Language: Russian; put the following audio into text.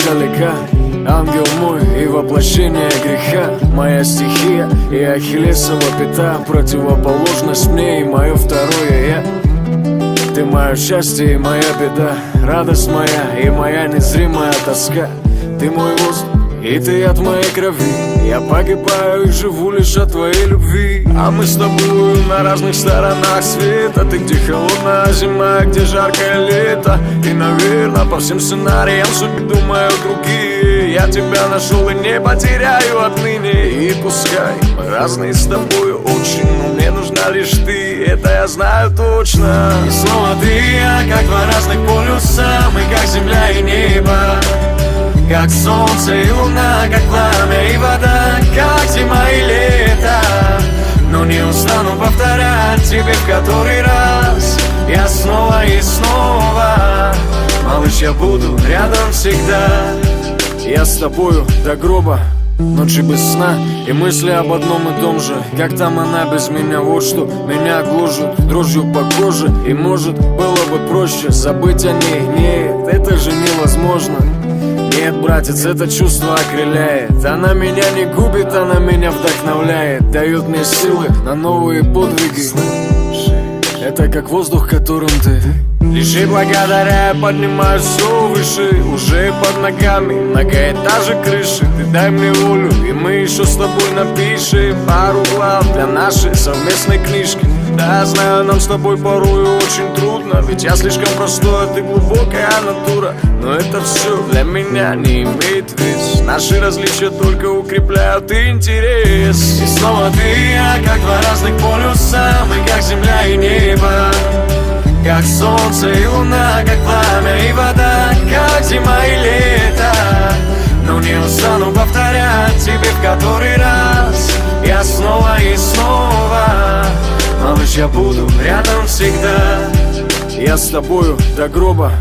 издалека. Ангел мой и воплощение греха, моя стихия и ахиллесова пята, противоположность мне и мое второе я. Ты мое счастье и моя беда, радость моя и моя незримая тоска. Ты мой воздух и ты от моей крови, я погибаю и живу лишь от твоей любви. А мы с тобой на разных сторонах света, ты где холодная зима, где жаркое лето. И, наверное, по всем сценариям судьбы думаю другие. Я тебя нашел и не потеряю отныне. И пускай мы разные с тобой очень, но мне нужна лишь ты, это я знаю точно. И снова ты и я, как два разных полюса, мы как земля и небо, как солнце и луна, как пламя и вода, как зима и лето. Но не устану повторять тебе в который раз, я снова и снова. Малыш, я буду рядом всегда. Я с тобою до гроба, ночи без сна и мысли об одном и том же. Как там она без меня, вот что меня гложет дрожью по коже. И может было бы проще забыть о ней, нет, это же невозможно. Нет, братец, это чувство окрыляет. Она меня не губит, она меня вдохновляет, дает мне силы на новые подвиги. Это как воздух, которым ты. Лишь и благодаря я поднимаюсь все выше, уже под ногами многоэтажек крыши. Ты дай мне волю, и мы еще с тобой напишем пару глав для нашей совместной книжки. Да, знаю, нам с тобой порой очень трудно, ведь я слишком простой, а ты глубокая натура. Но это все для меня не имеет вес, наши различия только укрепляют интерес. И снова ты и я, как два разных полюса, мы как земля и небо, как солнце и луна, как пламя и вода, как зима и лето. Но не устану повторять тебе в который раз, я снова и снова. Малыш, я буду рядом всегда. Я с тобою до гроба.